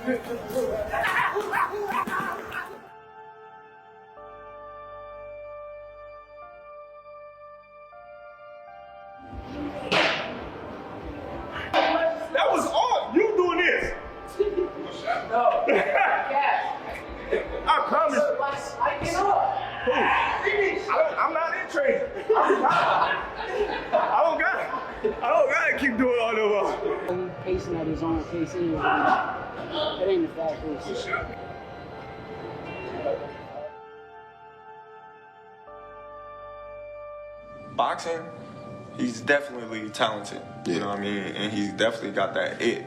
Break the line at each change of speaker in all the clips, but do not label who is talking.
That was all you doing this.
No. Yes.
I promise.
I get up.
I'm not in training. I don't gotta keep doing all the
He's pacing at his own pace anyway. It ain't a fast pace.
Boxing, he's definitely talented. You know what I mean? And he's definitely got that it.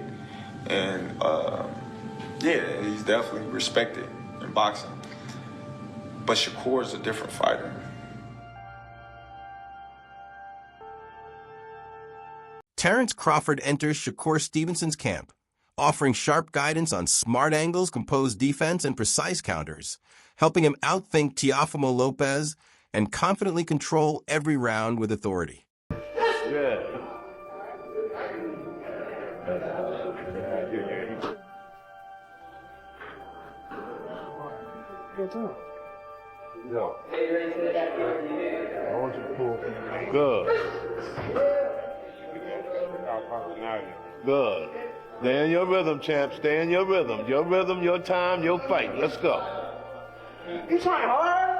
And yeah, he's definitely respected in boxing. But Shakur is a different fighter.
Terence Crawford enters Shakur Stevenson's camp, offering sharp guidance on smart angles, composed defense, and precise counters, helping him outthink Teofimo Lopez and confidently control every round with authority.
Yeah. No. I want you to pull. Good. Good. Stay in your rhythm, champ. Stay in your rhythm. Your rhythm, your time, your fight. Let's go.
You trying hard?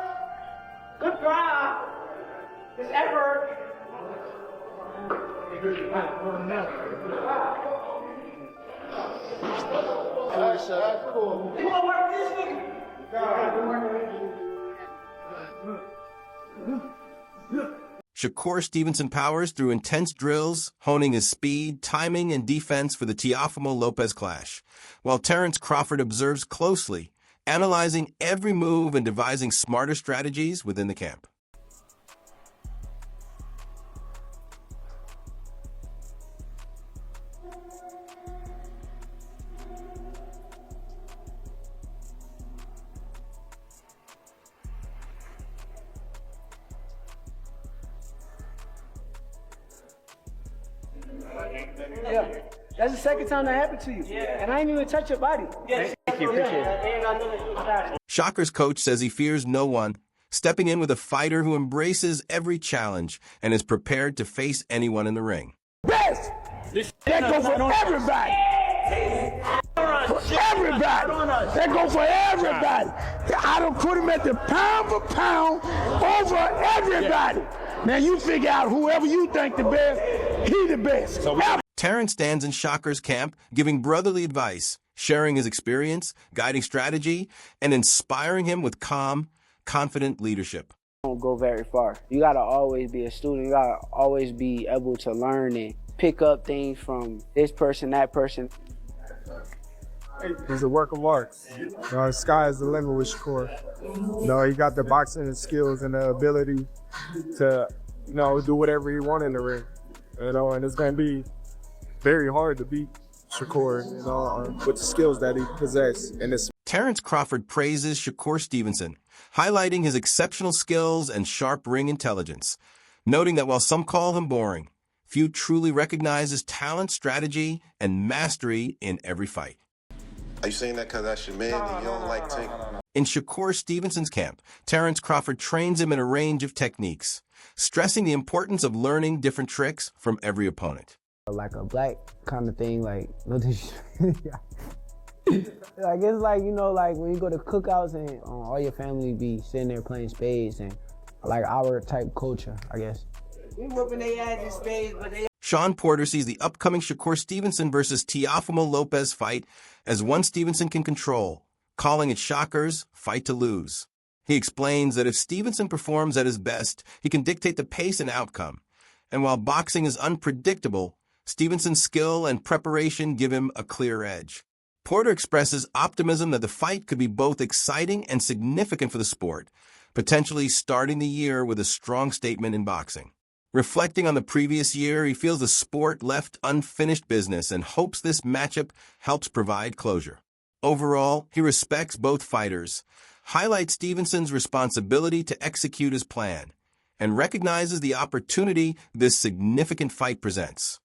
Good drive. This effort. That's cool. You want to work this nigga?
Shakur Stevenson powers through intense drills, honing his speed, timing, and defense for the Teofimo Lopez clash, while Terence Crawford observes closely, analyzing every move and devising smarter strategies within the camp.
Yeah, that's the second time that happened to you. Yeah. And I ain't even touch your body.
Yeah.
Thank you, appreciate it.
Shakur's coach says he fears no one, stepping in with a fighter who embraces every challenge and is prepared to face anyone in the ring.
Best! That go for everybody! For everybody! That go for everybody! I done put him at the pound for pound over everybody! Now you figure out whoever you think the best, he the best.
Terence stands in Shakur's camp, giving brotherly advice, sharing his experience, guiding strategy, and inspiring him with calm, confident leadership.
Don't go very far. You gotta always be a student. You gotta always be able to learn and pick up things from this person, that person.
He's a work of art. The sky is the limit with Shakur. He got the boxing skills and the ability to, do whatever he wants in the ring. And it's gonna be very hard to beat Shakur, with the skills that he possesses.
Terence Crawford praises Shakur Stevenson, highlighting his exceptional skills and sharp ring intelligence, noting that while some call him boring, few truly recognize his talent, strategy, and mastery in every fight.
Are you saying that because that's your man and you don't like Tank?
In Shakur Stevenson's camp, Terence Crawford trains him in a range of techniques, stressing the importance of learning different tricks from every opponent.
Like a black kind of thing, like, like it's like, like when you go to cookouts and all your family be sitting there playing spades and like our type culture, I guess.
We whooping their ass in spades, but they...
Sean Porter sees the upcoming Shakur Stevenson versus Teofimo Lopez fight as one Stevenson can control, calling it Shakur's fight to lose. He explains that if Stevenson performs at his best, he can dictate the pace and outcome. And while boxing is unpredictable, Stevenson's skill and preparation give him a clear edge. Porter expresses optimism that the fight could be both exciting and significant for the sport, potentially starting the year with a strong statement in boxing. Reflecting on the previous year, he feels the sport left unfinished business and hopes this matchup helps provide closure. Overall, he respects both fighters, highlights Stevenson's responsibility to execute his plan, and recognizes the opportunity this significant fight presents.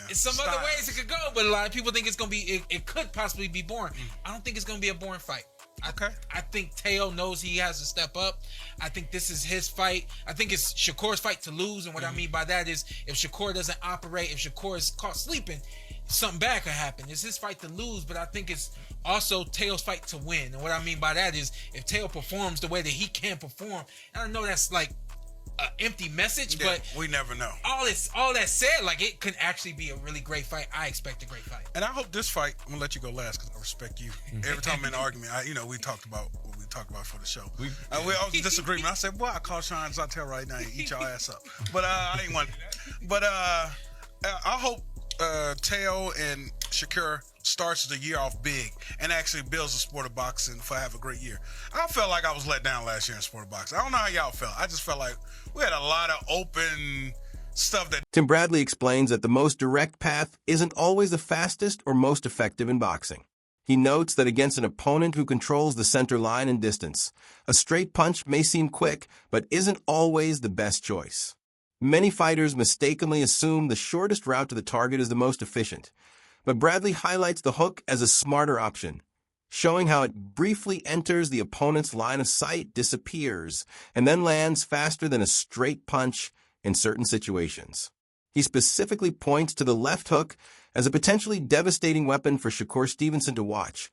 It's some other ways it could go, but a lot of people think it's gonna be. It could possibly be boring. I don't think it's gonna be a boring fight. I think Teo knows he has to step up. I think this is his fight. I think it's Shakur's fight to lose, and what I mean by that is if Shakur doesn't operate, if Shakur is caught sleeping, something bad could happen. It's his fight to lose, but I think it's also Teo's fight to win. And what I mean by that is if Teo performs the way that he can perform, and I know that's like an empty message, but
we never know.
All that said, like it could actually be a really great fight. I expect a great fight.
And I hope this fight, I'm gonna let you go last because I respect you. Every time I'm in an argument, we talked about what we talked about for the show. We always disagreement. I said, boy, I call Sean Zartel right now and eat your ass up. But I ain't want it. But I hope Teo and Shakur starts the year off big and actually builds the sport of boxing for have a great year. I felt like I was let down last year in sport of boxing. I don't know how y'all felt. I just felt like we had a lot of open stuff that...
Tim Bradley explains that the most direct path isn't always the fastest or most effective in boxing. He notes that against an opponent who controls the center line and distance, a straight punch may seem quick, but isn't always the best choice. Many fighters mistakenly assume the shortest route to the target is the most efficient, but Bradley highlights the hook as a smarter option, showing how it briefly enters the opponent's line of sight, disappears, and then lands faster than a straight punch in certain situations. He specifically points to the left hook as a potentially devastating weapon for Shakur Stevenson to watch,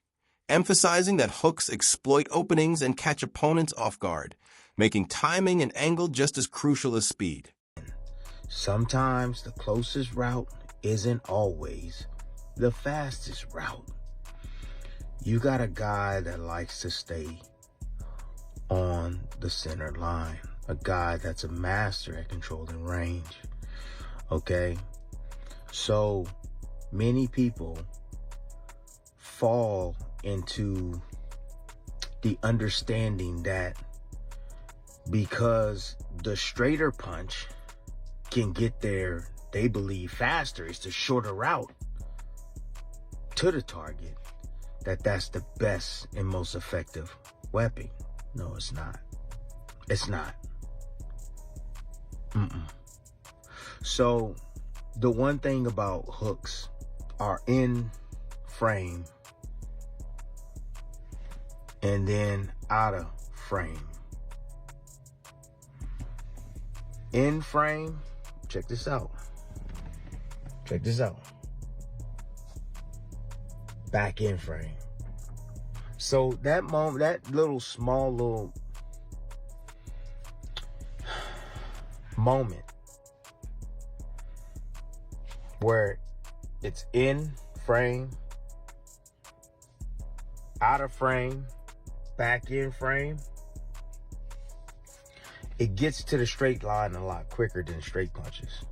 emphasizing that hooks exploit openings and catch opponents off guard, making timing and angle just as crucial as speed.
Sometimes the closest route isn't always the fastest route. You got a guy that likes to stay on the center line, a guy that's a master at controlling range, okay? So many people fall into the understanding that because the straighter punch can get there, they believe faster, it's the shorter route to the target, that's the best and most effective weapon. No, it's not. It's not. So the one thing about hooks are in frame and then out of frame. In frame, check this out. Check this out. Back in frame. So that moment, that little small moment where it's in frame, out of frame, back in frame, it gets to the straight line a lot quicker than straight punches.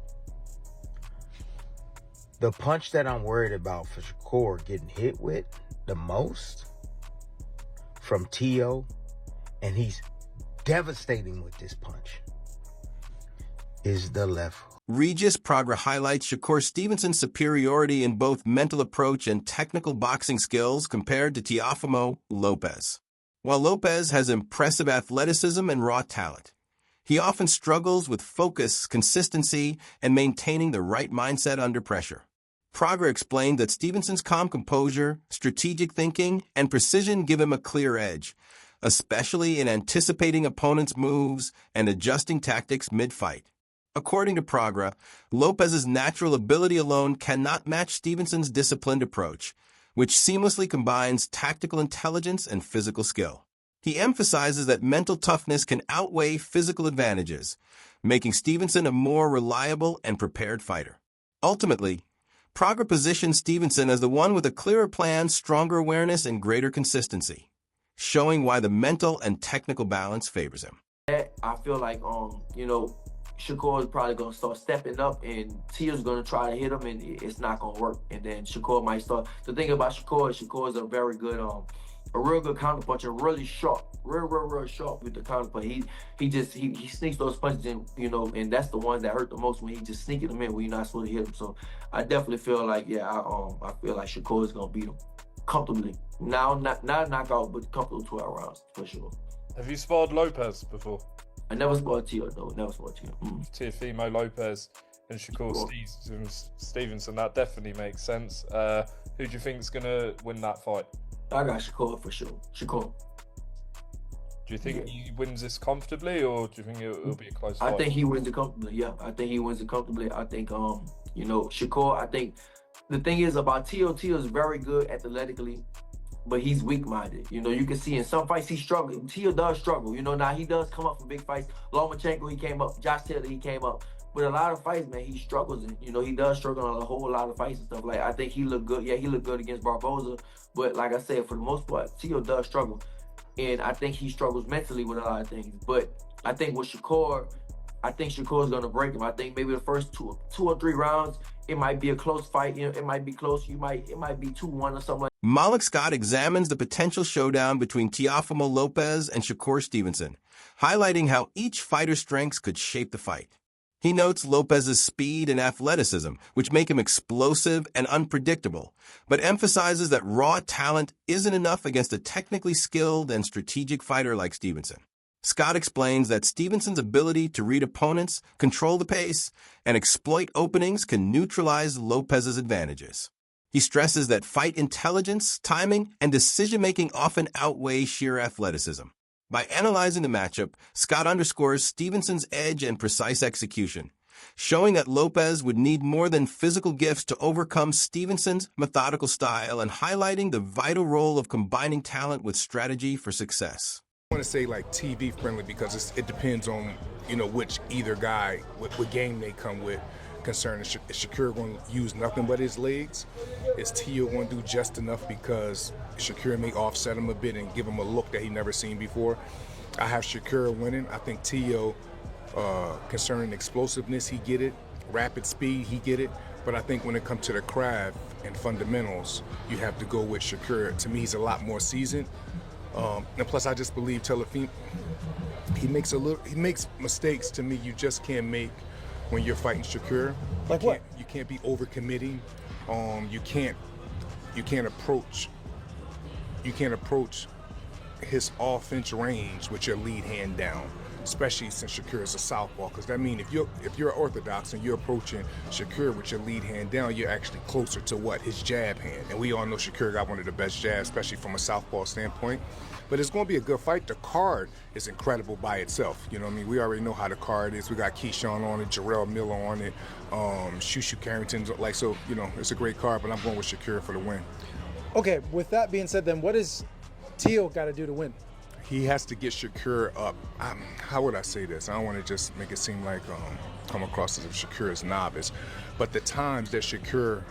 The punch that I'm worried about for Shakur getting hit with the most from Teo, and he's devastating with this punch, is the left.
Regis Pragra highlights Shakur Stevenson's superiority in both mental approach and technical boxing skills compared to Teofimo Lopez. While Lopez has impressive athleticism and raw talent, he often struggles with focus, consistency, and maintaining the right mindset under pressure. Pragra explained that Stevenson's calm composure, strategic thinking, and precision give him a clear edge, especially in anticipating opponents' moves and adjusting tactics mid-fight. According to Pragra, Lopez's natural ability alone cannot match Stevenson's disciplined approach, which seamlessly combines tactical intelligence and physical skill. He emphasizes that mental toughness can outweigh physical advantages, making Stevenson a more reliable and prepared fighter. Ultimately, Pragra positions Stevenson as the one with a clearer plan, stronger awareness, and greater consistency, showing why the mental and technical balance favors him.
I feel like, Shakur is probably going to start stepping up, and Teo's going to try to hit him, and it's not going to work. And then Shakur might start. The thing about Shakur is a very good, a real good counterpuncher, really sharp, real sharp with the counterpunch. He sneaks those punches in, and that's the ones that hurt the most when he just sneaking them in when you're not supposed to hit him. So I definitely feel like, I feel like Shakur is going to beat him comfortably. Not knockout, but comfortable 12 rounds for sure.
Have you sparred Lopez before?
I never sparred Teo, though. Never sparred Teo.
Teofimo Lopez and Shakur Stevenson. That definitely makes sense. Who do you think is going to win that fight?
I got Shakur for sure. Shakur.
Do you think he wins this comfortably, or do you think it'll be a close fight?
I think he wins it comfortably. Yeah, I think he wins it comfortably. I think, Shakur. I think the thing is about Teo is very good athletically, but he's weak-minded. You can see in some fights he struggles. Teo does struggle. Now he does come up for big fights. Lomachenko, he came up. Josh Taylor, he came up. But a lot of fights, man, he struggles. And, he does struggle on a whole lot of fights and stuff. Like, I think he looked good. Yeah, he looked good against Barboza. But like I said, for the most part, Teo does struggle. And I think he struggles mentally with a lot of things. But I think with Shakur, I think Shakur's going to break him. I think maybe the first two or three rounds, it might be a close fight. It might be close. It might be 2-1 or something like that.
Malik Scott examines the potential showdown between Teofimo Lopez and Shakur Stevenson, highlighting how each fighter's strengths could shape the fight. He notes Lopez's speed and athleticism, which make him explosive and unpredictable, but emphasizes that raw talent isn't enough against a technically skilled and strategic fighter like Stevenson. Scott explains that Stevenson's ability to read opponents, control the pace, and exploit openings can neutralize Lopez's advantages. He stresses that fight intelligence, timing, and decision-making often outweigh sheer athleticism. By analyzing the matchup, Scott underscores Stevenson's edge and precise execution, showing that Lopez would need more than physical gifts to overcome Stevenson's methodical style and highlighting the vital role of combining talent with strategy for success.
I want to say like TV friendly because it depends on, which either guy, what game they come with. Concerning is Shakur going to use nothing but his legs? Is Teo going to do just enough because Shakur may offset him a bit and give him a look that he never seen before? I have Shakur winning. I think Teo, concerning explosiveness, he get it. Rapid speed, he get it. But I think when it comes to the craft and fundamentals, you have to go with Shakur. To me, he's a lot more seasoned. And plus, I just believe Teofimo, he makes mistakes to me you just can't make when you're fighting Shakur.
Like what?
You can't be overcommitting. You can't approach his offense range with your lead hand down, especially since Shakur is a southpaw. Because that means if you're orthodox and you're approaching Shakur with your lead hand down, you're actually closer to his jab hand. And we all know Shakur got one of the best jabs, especially from a southpaw standpoint. But it's going to be a good fight. The card is incredible by itself. We already know how the card is. We got Keyshawn on it, Jarrell Miller on it, Shushu Carrington's it's a great card, but I'm going with Shakur for the win.
Okay, with that being said, then what does Teo got to do to win?
He has to get Shakur up. How would I say this? I don't want to just make it seem like come across as if Shakur is novice, but the times that Shakur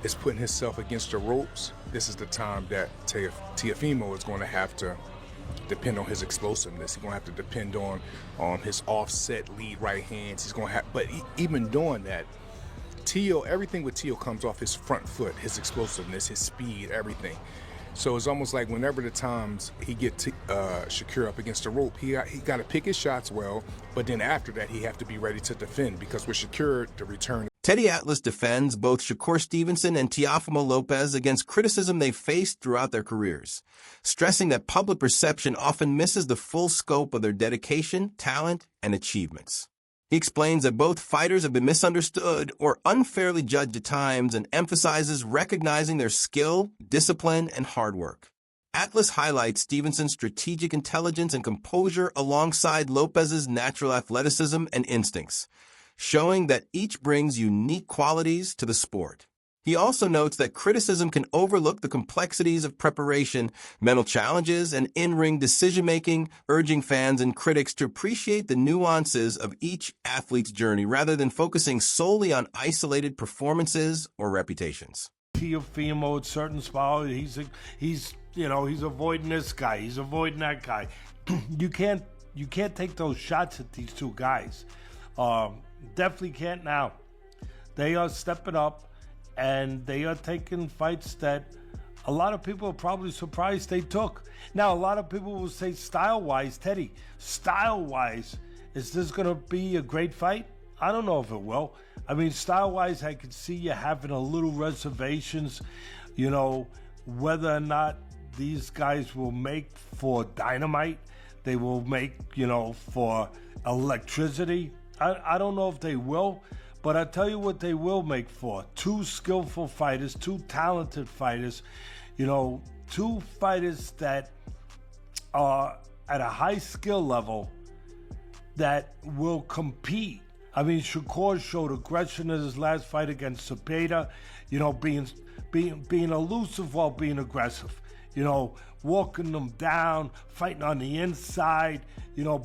is putting himself against the ropes, this is the time that Teofimo is going to have to depend on his explosiveness. He's going to have to depend on his offset lead right hands. He's going to have, but even doing that, everything with Teo comes off his front foot, his explosiveness, his speed, everything. So it's almost like whenever the times he gets Shakur up against the rope, he got to pick his shots well, but then after that, he have to be ready to defend because with Shakur, the return.
Teddy Atlas defends both Shakur Stevenson and Teofimo Lopez against criticism they faced throughout their careers, stressing that public perception often misses the full scope of their dedication, talent, and achievements. He explains that both fighters have been misunderstood or unfairly judged at times and emphasizes recognizing their skill, discipline, and hard work. Atlas highlights Stevenson's strategic intelligence and composure alongside Lopez's natural athleticism and instincts, showing that each brings unique qualities to the sport. He also notes that criticism can overlook the complexities of preparation, mental challenges, and in-ring decision-making, urging fans and critics to appreciate the nuances of each athlete's journey rather than focusing solely on isolated performances or reputations.
Teofimo at certain spots, he's avoiding this guy, he's avoiding that guy. You can't take those shots at these two guys. Definitely can't now. They are stepping up. And they are taking fights that a lot of people are probably surprised they took. Now, a lot of people will say style-wise, Teddy, style-wise, is this going to be a great fight? I don't know if it will. I mean, style-wise, I could see you having a little reservations, whether or not these guys will make for dynamite. They will make, for electricity. I don't know if they will, but I tell you what they will make for. Two skillful fighters, two talented fighters, two fighters that are at a high skill level that will compete. I mean, Shakur showed aggression in his last fight against Cepeda, being elusive while being aggressive, walking them down, fighting on the inside,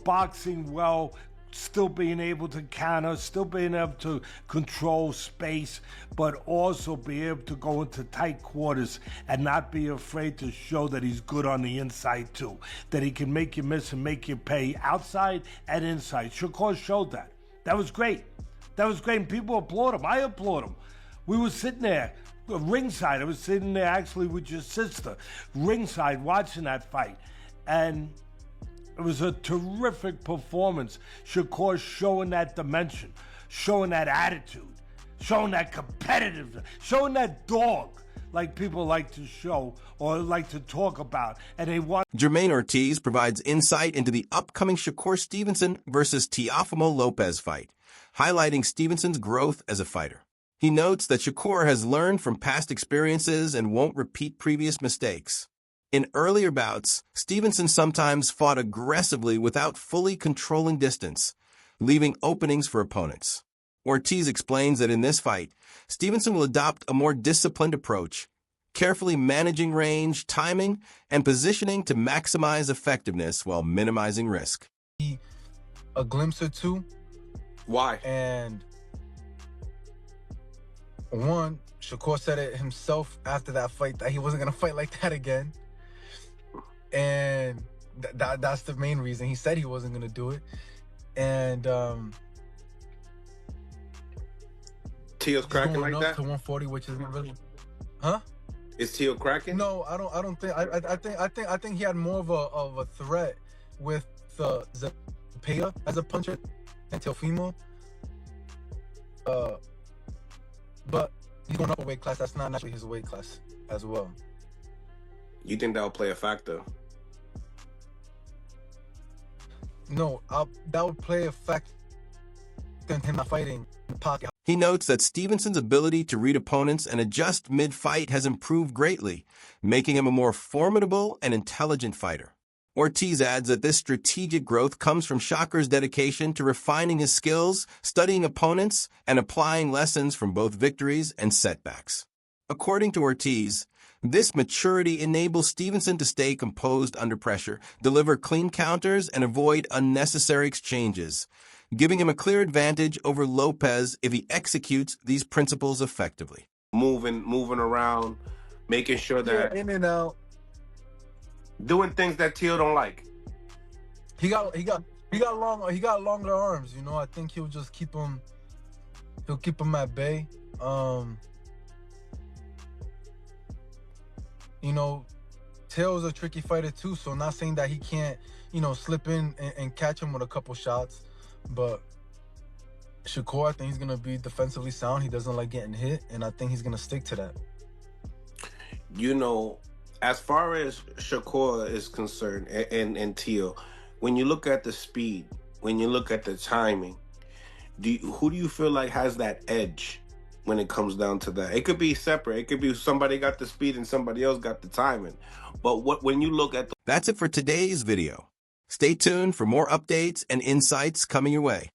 boxing well, still being able to counter, still being able to control space, but also be able to go into tight quarters and not be afraid to show that he's good on the inside too, that he can make you miss and make you pay outside and inside. Shakur showed that. That was great. That was great, and people applaud him. I applaud him. We were sitting there, ringside. I was sitting there actually with your sister, ringside, watching that fight. And it was a terrific performance. Shakur showing that dimension, showing that attitude, showing that competitiveness, showing that dog like people like to show or like to talk about. And they want.
Jermaine Ortiz provides insight into the upcoming Shakur Stevenson versus Teofimo Lopez fight, highlighting Stevenson's growth as a fighter. He notes that Shakur has learned from past experiences and won't repeat previous mistakes. In earlier bouts, Stevenson sometimes fought aggressively without fully controlling distance, leaving openings for opponents. Ortiz explains that in this fight, Stevenson will adopt a more disciplined approach, carefully managing range, timing, and positioning to maximize effectiveness while minimizing risk.
A glimpse or two.
Why?
And one, Shakur said it himself after that fight that he wasn't going to fight like that again. And that's the main reason. He said he wasn't going to do it. And
Teo's cracking like that?
To 140, which is really, huh?
Is Teo cracking?
No, I don't think. I think he had more of a threat with Cepeda as a puncher than Teofimo. But he's going up a weight class. That's not actually his weight class as well.
You think that'll play a factor?
No, that would play a factor in him not fighting in the pocket.
He notes that Stevenson's ability to read opponents and adjust mid-fight has improved greatly, making him a more formidable and intelligent fighter. Ortiz adds that this strategic growth comes from Shakur's dedication to refining his skills, studying opponents, and applying lessons from both victories and setbacks. According to Ortiz, this maturity enables Stevenson to stay composed under pressure, deliver clean counters, and avoid unnecessary exchanges, giving him a clear advantage over Lopez if he executes these principles effectively.
Moving around, making sure that
in and out,
doing things that Teo don't like.
He got longer arms. I think he'll just keep him. He'll keep him at bay. Teo's a tricky fighter too, so not saying that he can't, slip in and catch him with a couple shots. But Shakur, I think he's going to be defensively sound. He doesn't like getting hit, and I think he's going to stick to that.
As far as Shakur is concerned and Teo, when you look at the speed, when you look at the timing, who do you feel like has that edge when it comes down to that? It could be separate. It could be somebody got the speed and somebody else got the timing. But when you look at
That's it for today's video. Stay tuned for more updates and insights coming your way.